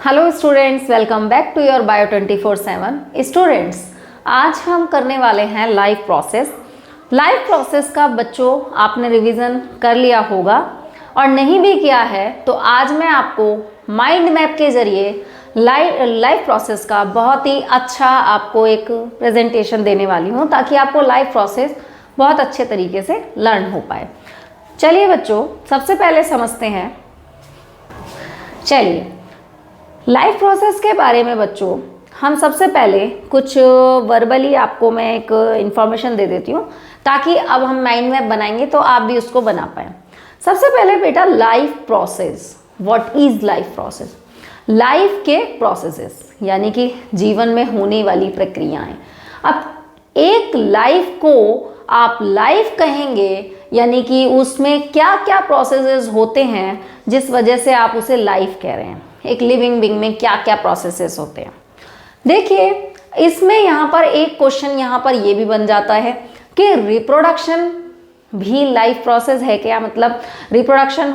Hello students, welcome back to your bio 24/7। Students, आज हम करने वाले हैं लाइफ प्रोसेस। लाइफ प्रोसेस का बच्चों आपने रिवीजन कर लिया होगा, और नहीं भी किया है तो आज मैं आपको माइंड मैप के जरिए लाइफ प्रोसेस का बहुत ही अच्छा आपको एक प्रेजेंटेशन देने वाली हूँ, ताकि आपको लाइफ प्रोसेस बहुत अच्छे तरीके से लर्न हो पाए। चलिए बच्चों, सबसे पहले समझते हैं। चलिए, लाइफ प्रोसेस के बारे में बच्चों हम सबसे पहले कुछ वर्बली आपको मैं एक इन्फॉर्मेशन दे देती हूँ, ताकि अब हम माइंड मैप बनाएंगे तो आप भी उसको बना पाए। सबसे पहले बेटा, life process, what is life process? Life के प्रोसेसेस यानी कि जीवन में होने वाली प्रक्रियाएं। अब एक लाइफ को आप लाइफ कहेंगे, यानी कि उसमें क्या क्या प्रोसेसेस होते हैं जिस वजह से आप उसे लाइफ कह रहे हैं। एक लिविंग बीइंग में क्या क्या प्रोसेसेस होते हैं। देखिए, इसमें यहाँ पर एक क्वेश्चन यहाँ पर ये भी बन जाता है कि रिप्रोडक्शन भी लाइफ प्रोसेस है क्या? मतलब रिप्रोडक्शन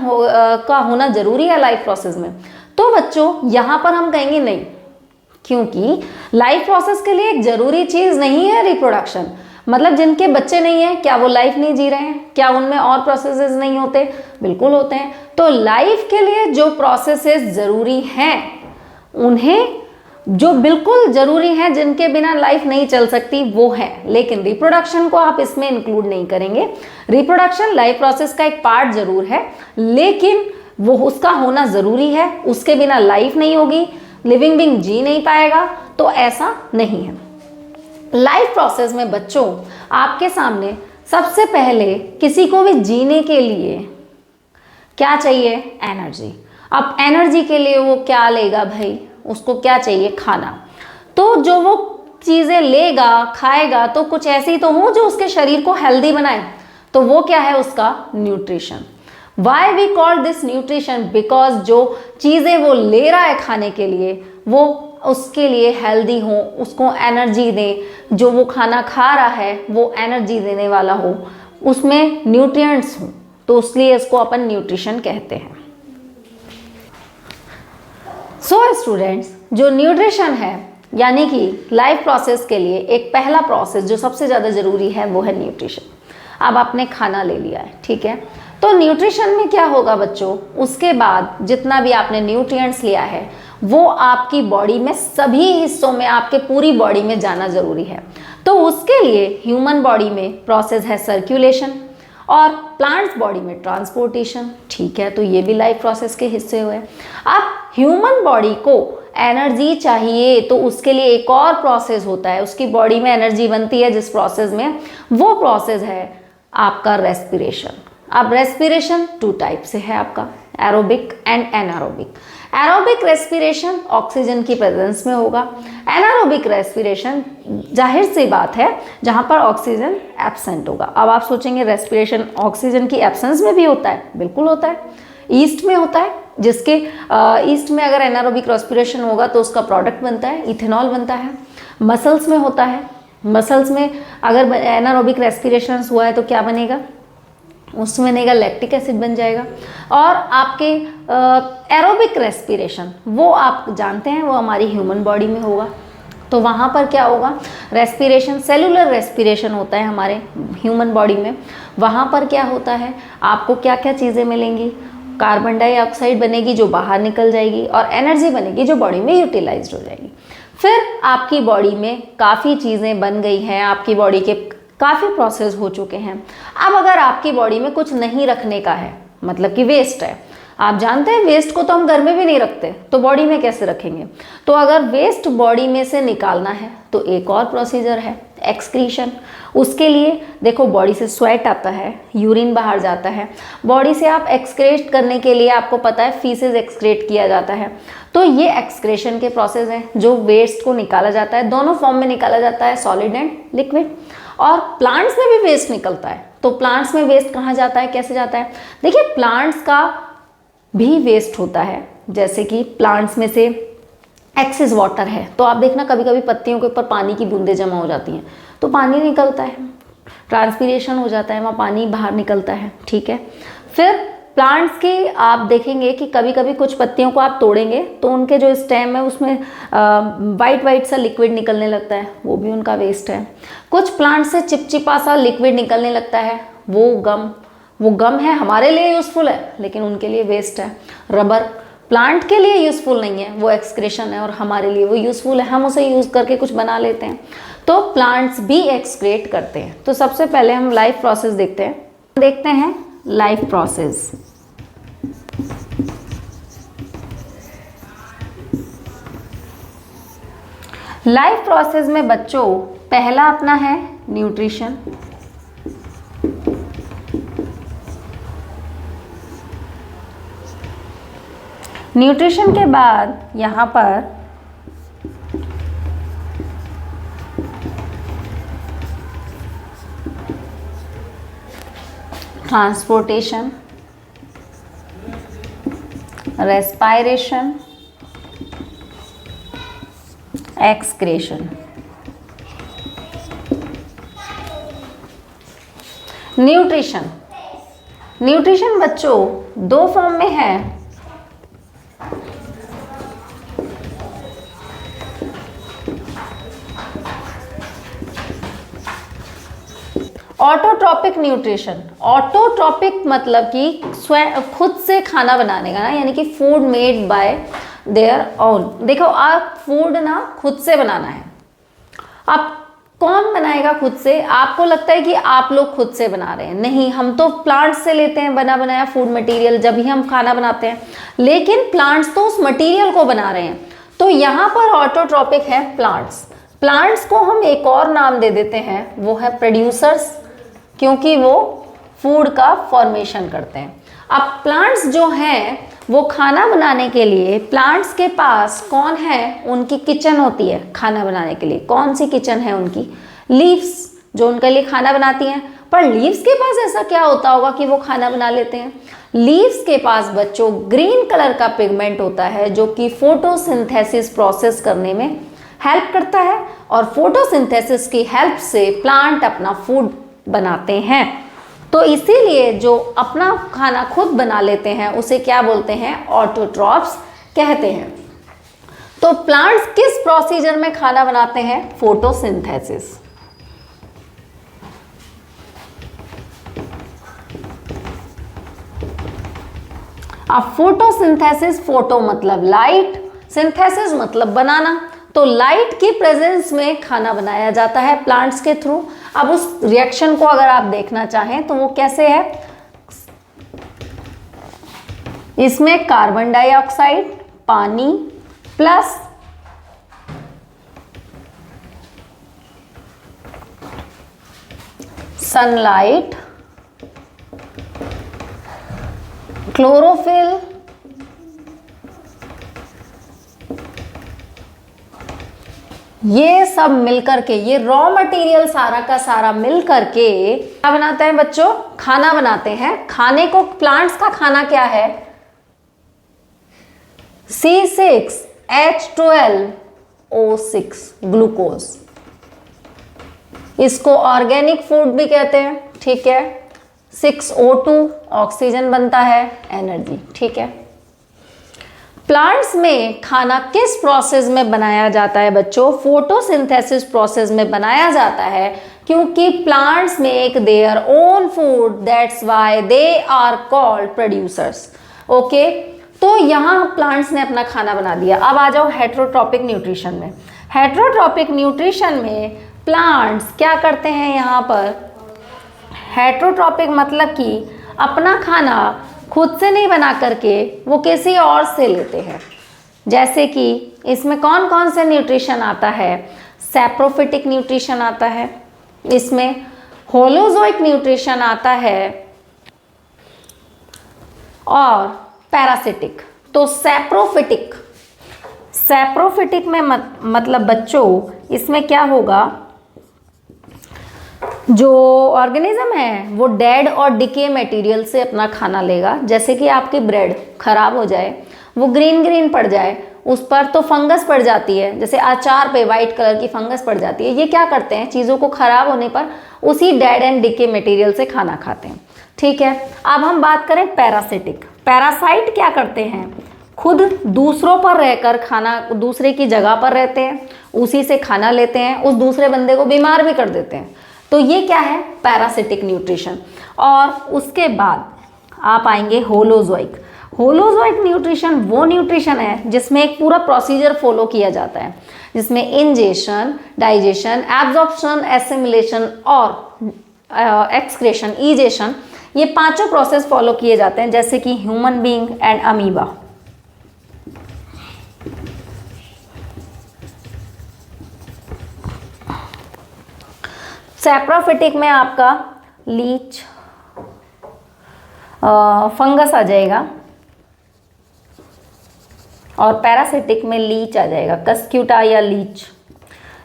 का होना जरूरी है लाइफ प्रोसेस में? तो बच्चों यहाँ पर हम कहेंगे नहीं, क्योंकि लाइफ प्रोसेस के लिए एक जरूरी चीज नहीं है रिप्रोडक्शन। मतलब जिनके बच्चे नहीं हैं, क्या वो लाइफ नहीं जी रहे हैं? क्या उनमें और प्रोसेसेस नहीं होते? बिल्कुल होते हैं। तो लाइफ के लिए जो प्रोसेसेस जरूरी हैं, उन्हें जो बिल्कुल जरूरी हैं, जिनके बिना लाइफ नहीं चल सकती, वो है। लेकिन रिप्रोडक्शन को आप इसमें इंक्लूड नहीं करेंगे। रिप्रोडक्शन लाइफ प्रोसेस का एक पार्ट जरूर है, लेकिन वो उसका होना जरूरी है। उसके बिना लाइफ नहीं होगी, लिविंग बीइंग जी नहीं पाएगा, तो ऐसा नहीं है। लाइफ प्रोसेस में बच्चों आपके सामने सबसे पहले किसी को भी जीने के लिए क्या चाहिए? एनर्जी। अब एनर्जी के लिए वो क्या लेगा भाई? उसको क्या चाहिए? खाना। तो जो वो चीज़ें लेगा, खाएगा, तो कुछ ऐसी तो हो जो उसके शरीर को हेल्दी बनाए। तो वो क्या है? उसका nutrition. Why we call this nutrition? Because जो चीज़ें वो ले रहा है खाने के लिए, वो उसके लिए हेल्दी हो, उसको एनर्जी दे। जो वो खाना खा रहा है वो एनर्जी देने वाला हो, उसमें न्यूट्रिएंट्स हो, तो इसलिए इसको अपन न्यूट्रिशन कहते हैं। सो स्टूडेंट्स, जो न्यूट्रिशन है, यानी कि लाइफ प्रोसेस के लिए एक पहला प्रोसेस जो सबसे ज़्यादा ज़रूरी है वो है न्यूट्रिशन। अब आपने खाना ले लिया है, ठीक है, तो न्यूट्रिशन में क्या होगा बच्चों? उसके बाद जितना भी आपने न्यूट्रिएंट्स लिया है वो आपकी बॉडी में सभी हिस्सों में, आपके पूरी बॉडी में जाना जरूरी है। तो उसके लिए ह्यूमन बॉडी में प्रोसेस है सर्कुलेशन, और प्लांट्स बॉडी में ट्रांसपोर्टेशन, ठीक है। तो ये भी लाइफ प्रोसेस के हिस्से हुए। अब ह्यूमन बॉडी को एनर्जी चाहिए, तो उसके लिए एक और प्रोसेस होता है, उसकी बॉडी में एनर्जी बनती है जिस प्रोसेस में, वो प्रोसेस है आपका रेस्पिरेशन। अब रेस्पिरेशन 2 टाइप से है आपका, aerobic and anaerobic. Aerobic respiration oxygen की प्रेजेंस में होगा। एनारोबिक रेस्पिरेशन जाहिर सी बात है जहां पर ऑक्सीजन एब्सेंट होगा। अब आप सोचेंगे रेस्पिरेशन ऑक्सीजन की एब्सेंस में भी होता है? बिल्कुल होता है। ईस्ट में होता है, जिसके ईस्ट में अगर एनारोबिक रेस्पिरेशन होगा तो उसका प्रोडक्ट बनता है, इथेनॉल बनता है। मसल्स में होता है, मसल्स में अगर एनारोबिक रेस्पिरेशन हुआ है तो क्या बनेगा? उसमें बनेगा लैक्टिक एसिड बन जाएगा। और आपके एरोबिक रेस्पिरेशन वो आप जानते हैं, वो हमारी ह्यूमन बॉडी में होगा। तो वहाँ पर क्या होगा? रेस्पिरेशन, सेलुलर रेस्पिरेशन होता है हमारे ह्यूमन बॉडी में। वहाँ पर क्या होता है? आपको क्या क्या चीज़ें मिलेंगी? कार्बन डाइऑक्साइड बनेगी जो बाहर निकल जाएगी, और एनर्जी बनेगी जो बॉडी में यूटिलाइज्ड हो जाएगी। फिर आपकी बॉडी में काफ़ी चीज़ें बन गई हैं, आपकी बॉडी के काफ़ी प्रोसेस हो चुके हैं। अब अगर आपकी बॉडी में कुछ नहीं रखने का है, मतलब कि वेस्ट है, आप जानते हैं वेस्ट को तो हम घर में भी नहीं रखते, तो बॉडी में कैसे रखेंगे? तो अगर वेस्ट बॉडी में से निकालना है तो एक और प्रोसीजर है, एक्सक्रीशन। उसके लिए देखो, बॉडी से स्वेट आता है, यूरिन बाहर जाता है, बॉडी से आप एक्सक्रेट करने के लिए आपको पता है फीसेस एक्सक्रेट किया जाता है। तो ये एक्सक्रेशन के प्रोसेस हैं, जो वेस्ट को निकाला जाता है। दोनों फॉर्म में निकाला जाता है, सॉलिड एंड लिक्विड। और प्लांट्स में भी वेस्ट निकलता है। तो प्लांट्स में वेस्ट कहाँ जाता है, कैसे जाता है? देखिए, प्लांट्स का भी वेस्ट होता है, जैसे कि प्लांट्स में से एक्सेस वाटर है, तो आप देखना कभी कभी पत्तियों के ऊपर पानी की बूंदें जमा हो जाती हैं, तो पानी निकलता है, ट्रांसपीरेशन हो जाता है, वहाँ पानी बाहर निकलता है, ठीक है। फिर प्लांट्स की आप देखेंगे कि कभी कभी कुछ पत्तियों को आप तोड़ेंगे तो उनके जो स्टेम है उसमें वाइट वाइट सा लिक्विड निकलने लगता है, वो भी उनका वेस्ट है। कुछ प्लांट से चिपचिपा सा लिक्विड निकलने लगता है, वो गम है, हमारे लिए यूज़फुल है लेकिन उनके लिए वेस्ट है। रबर प्लांट के लिए यूज़फुल नहीं है, वो एक्सक्रेशन है, और हमारे लिए वो यूज़फुल है, हम उसे यूज़ करके कुछ बना लेते हैं। तो प्लांट्स भी एक्सक्रेट करते हैं। तो सबसे पहले हम लाइफ प्रोसेस देखते हैं लाइफ प्रोसेस। लाइफ प्रोसेस में बच्चों पहला अपना है न्यूट्रिशन। न्यूट्रिशन के बाद यहाँ पर ट्रांसपोर्टेशन, रेस्पायरेशन, एक्सक्रेशन। न्यूट्रिशन बच्चों दो फॉर्म में है। ऑटोट्रॉपिक न्यूट्रिशन, ऑटोट्रॉपिक मतलब कि स्वयं खुद से खाना बनाने का ना, यानी कि food made by their own. देखो आप फूड ना खुद से बनाना है। आप कौन बनाएगा खुद से? आपको लगता है कि आप लोग खुद से बना रहे हैं, नहीं, हम तो प्लांट्स से लेते हैं बना बनाया फूड मटेरियल, जब ही हम खाना बनाते हैं, लेकिन प्लांट्स तो उस मटेरियल को बना रहे हैं। तो यहाँ पर ऑटोट्रॉपिक है प्लांट्स को हम एक और नाम दे देते हैं, वो है प्रोड्यूसर्स, क्योंकि वो फूड का फॉर्मेशन करते हैं। अब प्लांट्स जो हैं वो खाना बनाने के लिए, प्लांट्स के पास कौन है, उनकी किचन होती है खाना बनाने के लिए। कौन सी किचन है उनकी? लीव्स, जो उनके लिए खाना बनाती हैं। पर लीव्स के पास ऐसा क्या होता होगा कि वो खाना बना लेते हैं? लीव्स के पास बच्चों ग्रीन कलर का पिगमेंट होता है जो कि फोटोसिंथेसिस प्रोसेस करने में हेल्प करता है, और फोटोसिंथेसिस की हेल्प से प्लांट अपना फूड बनाते हैं। तो इसीलिए जो अपना खाना खुद बना लेते हैं उसे क्या बोलते हैं? ऑटोट्रॉप्स कहते हैं। तो प्लांट्स किस प्रोसीजर में खाना बनाते हैं? फोटोसिंथेसिस। अब फोटोसिंथेसिस, फोटो मतलब लाइट, सिंथेसिस मतलब बनाना, तो लाइट की प्रेजेंस में खाना बनाया जाता है प्लांट्स के थ्रू। अब उस रिएक्शन को अगर आप देखना चाहें तो वो कैसे है? इसमें कार्बन डाइऑक्साइड, पानी प्लस सनलाइट, क्लोरोफिल, ये सब मिलकर के, ये रॉ मटेरियल सारा का सारा मिलकर के क्या बनाते हैं बच्चों? खाना बनाते हैं। खाने को, प्लांट्स का खाना क्या है? C6H12O6 glucose. इसको ऑर्गेनिक फूड भी कहते हैं, ठीक है। 6O2 ऑक्सीजन बनता है, एनर्जी, ठीक है। प्लांट्स में खाना किस प्रोसेस में बनाया जाता है बच्चों? फोटोसिंथेसिस प्रोसेस में बनाया जाता है, क्योंकि plants make their own food, that's why they are called producers. Okay, तो यहाँ प्लांट्स ने अपना खाना बना दिया। अब आ जाओ हेटेरोट्रॉपिक न्यूट्रिशन में। हेटेरोट्रॉपिक न्यूट्रिशन में प्लांट्स क्या करते हैं? यहाँ पर हेटेरोट्रॉपिक मतलब कि अपना खाना खुद से नहीं बना करके वो किसी और से लेते हैं। जैसे कि इसमें कौन कौन से न्यूट्रिशन आता है? सैप्रोफिटिक न्यूट्रिशन आता है, इसमें होलोजोइक न्यूट्रिशन आता है, और पैरासिटिक। तो सैप्रोफिटिक में मतलब बच्चों इसमें क्या होगा? जो ऑर्गेनिज्म है वो डेड और डिके मटेरियल से अपना खाना लेगा। जैसे कि आपकी ब्रेड खराब हो जाए, वो ग्रीन पड़ जाए, उस पर तो फंगस पड़ जाती है, जैसे अचार पे वाइट कलर की फंगस पड़ जाती है। ये क्या करते हैं? चीज़ों को खराब होने पर उसी डेड एंड डिके मटेरियल से खाना खाते हैं। ठीक है, अब हम बात करें पैरासिटिक। पैरासाइट क्या करते हैं, खुद दूसरों पर रहकर खाना, दूसरे की जगह पर रहते हैं, उसी से खाना लेते हैं, उस दूसरे बंदे को बीमार भी कर देते हैं। तो ये क्या है, पैरासिटिक न्यूट्रिशन। और उसके बाद आप आएंगे होलोजोइक। होलोजोइक न्यूट्रिशन वो न्यूट्रिशन है जिसमें एक पूरा प्रोसीजर फॉलो किया जाता है, जिसमें इंजेशन, डाइजेशन, एब्जॉर्प्शन, एसिमिलेशन और एक्सक्रेशन, ईजेशन, ये पांचों प्रोसेस फॉलो किए जाते हैं, जैसे कि human being and amoeba. Saprophytic में आपका लीच, फंगस आ जाएगा, और पैरासिटिक में लीच आ जाएगा, कस्क्यूटा या लीच।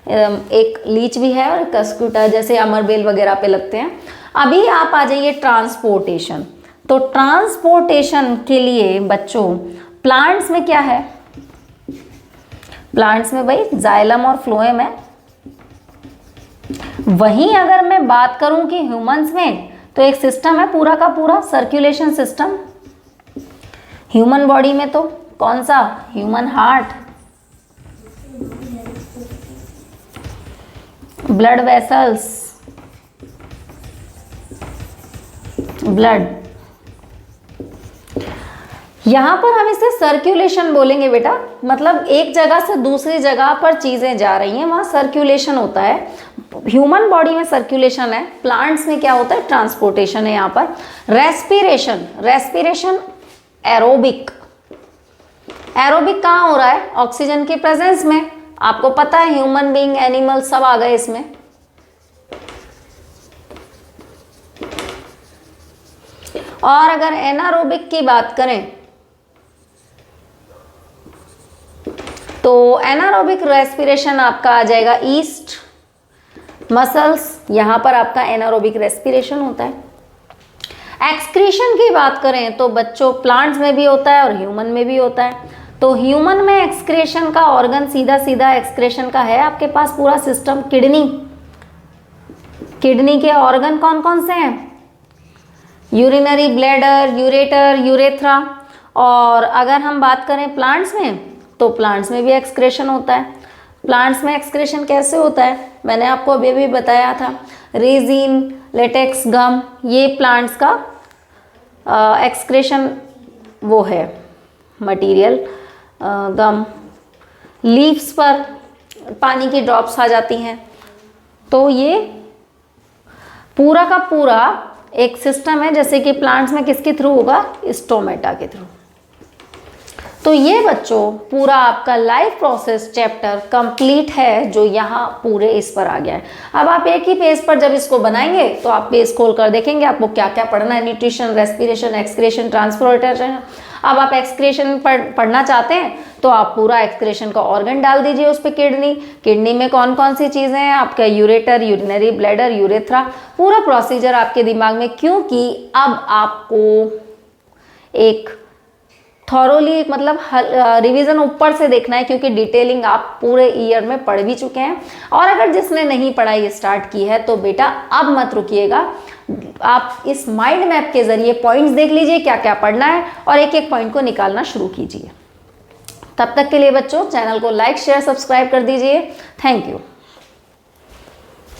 एक लीच भी है और कस्क्यूटा जैसे अमरबेल वगैरह पे लगते हैं। अभी आप आ जाइए ट्रांसपोर्टेशन। तो ट्रांसपोर्टेशन के लिए बच्चों प्लांट्स में क्या है, प्लांट्स में भाई जाइलम और फ्लोएम है। वहीं अगर मैं बात करूं कि ह्यूमंस में, तो एक सिस्टम है पूरा का पूरा सर्कुलेशन सिस्टम। ह्यूमन बॉडी में तो कौन सा, human heart, blood vessels, blood, यहां पर हम इसे सर्कुलेशन बोलेंगे बेटा। मतलब एक जगह से दूसरी जगह पर चीजें जा रही हैं, वहां सर्कुलेशन होता है। ह्यूमन बॉडी में सर्कुलेशन है, प्लांट्स में क्या होता है, ट्रांसपोर्टेशन है। यहां पर रेस्पिरेशन, रेस्पिरेशन एरोबिक, एरोबिक कहाँ हो रहा है, ऑक्सीजन की प्रेजेंस में। आपको पता है ह्यूमन बीइंग, एनिमल सब आ गए इसमें। और अगर एनारोबिक की बात करें तो एनारोबिक रेस्पिरेशन आपका आ जाएगा ईस्ट मसल्स, यहां पर आपका एनारोबिक रेस्पिरेशन होता है। एक्सक्रीशन की बात करें तो बच्चों प्लांट्स में भी होता है और ह्यूमन में भी होता है। तो ह्यूमन में एक्सक्रेशन का ऑर्गन सीधा सीधा एक्सक्रेशन का है आपके पास पूरा सिस्टम। किडनी, किडनी के ऑर्गन कौन कौन से हैं, यूरिनरी ब्लैडर, यूरेटर, यूरेथ्रा। और अगर हम बात करें प्लांट्स में, तो प्लांट्स में भी एक्सक्रेशन होता है। प्लांट्स में एक्सक्रेशन कैसे होता है, मैंने आपको अभी अभी बताया था, रेजिन, लेटेक्स, गम, ये प्लांट्स का एक्सक्रेशन वो है मटेरियल। गम, लीव्स पर पानी की ड्रॉप्स आ जाती हैं। तो ये पूरा का पूरा एक सिस्टम है, जैसे कि प्लांट्स में किसके थ्रू होगा, स्टोमेटा के थ्रू। तो ये बच्चों पूरा आपका लाइफ प्रोसेस चैप्टर कंप्लीट है, जो यहाँ पूरे इस पर आ गया है। अब आप एक ही पेज पर जब इसको बनाएंगे तो आप पेज खोल कर देखेंगे आपको क्या क्या पढ़ना है, न्यूट्रिशन, रेस्पिरेशन, एक्सक्रेशन, ट्रांसपोर्टेशन। अब आप एक्सक्रेशन पढ़ना चाहते हैं तो आप पूरा एक्सक्रेशन का ऑर्गन डाल दीजिए उस पर, किडनी। किडनी में कौन कौन सी चीज़ें हैं, आपका यूरेटर, यूरिनरी ब्लैडर, यूरेथ्रा, पूरा प्रोसीजर आपके दिमाग में, क्योंकि अब आपको एक थॉरोली मतलब रिवीजन ऊपर से देखना है, क्योंकि डिटेलिंग आप पूरे ईयर में पढ़ भी चुके हैं। और अगर जिसने नहीं पढ़ाई स्टार्ट की है तो बेटा अब मत रुकिएगा, आप इस माइंड मैप के जरिए पॉइंट्स देख लीजिए क्या क्या पढ़ना है और एक एक पॉइंट को निकालना शुरू कीजिए। तब तक के लिए बच्चों चैनल को लाइक, शेयर, सब्सक्राइब कर दीजिए। Thank you.